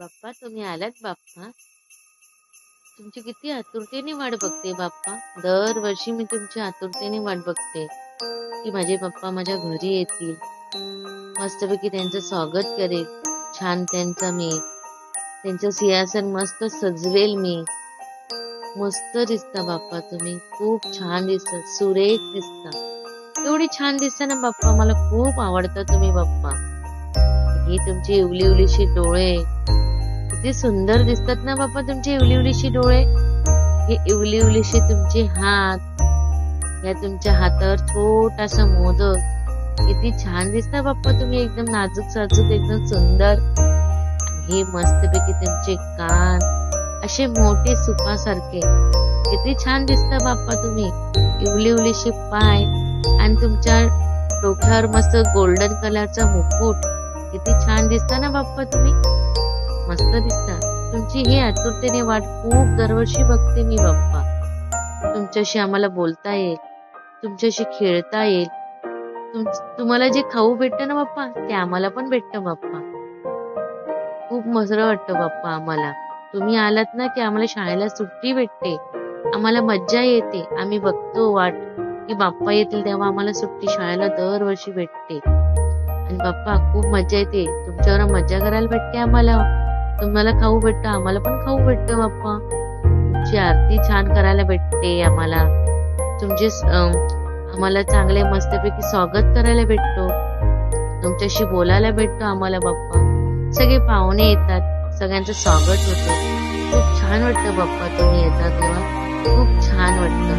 बाप्पा तुम्ही आलात बाप्पा. तुमची किती आतुरतेने वाट बघते बाप्पा. दरवर्षी मी तुमची आतुरतेने वाट बघते की माझे बाप्पा माझ्या घरी येतील, मस्तपैकी त्यांचं स्वागत करेल. छान त्यांचं सिंहासन मस्त सजवेल मी. मस्त दिसता बाप्पा तुम्ही, खूप छान दिसता, सुरेख दिसता. एवढी छान दिसता ना बाप्पा, मला खूप आवडता तुम्ही बाप्पा. ही तुमची इवली डोळे किती सुंदर दिसतात ना बाप्पा. तुमचे इवली डोळे, हे इवली तुमचे हात, या तुमच्या हातावर छोटासा मोदक, किती छान दिसता बाप्पा तुम्ही. एकदम नाजूक साजूक, एकदम सुंदर. हे मस्तपैकी तुमचे कान असे मोठे सुपासारखे, किती छान दिसता बाप्पा तुम्ही. इवली पाय आणि तुमच्या डोक्यावर मस्त गोल्डन कलरचा मुकुट, किती छान दिसता ना बाप्पा तुम्ही. मस्त दिसता. तुमची ही आतुरतेने वाट खूप दरवर्षी बघते मी बाप्पा. तुमच्याशी आम्हाला बोलता येईल, तुमच्याशी खेळता येईल. तुम्हाला जे खाऊ भेटतं ना बाप्पा, ते आम्हाला पण भेटतं बाप्पा. खूप मस्त वाटतं बाप्पा आम्हाला. तुम्ही आलात ना की आम्हाला शाळेला सुट्टी भेटते, आम्हाला मज्जा येते. आम्ही बघतो वाट की बाप्पा येतील तेव्हा आम्हाला सुट्टी शाळेला दरवर्षी भेटते. आणि बाप्पा खूप मज्जा येते, तुमच्यावर मज्जा करायला भेटते आम्हाला. तुम्हाला खाऊ भेटतं, आम्हाला पण खाऊ भेटतं बाप्पा. तुमची आरती छान करायला भेटते आम्हाला. आम्हाला चांगले मस्तपैकी स्वागत करायला भेटतो, तुमच्याशी बोलायला भेटतो आम्हाला बाप्पा. सगळे पाहुणे येतात, सगळ्यांचं स्वागत होतं. खूप छान वाटतं बाप्पा तुम्ही येतात तेव्हा, खूप छान वाटतं.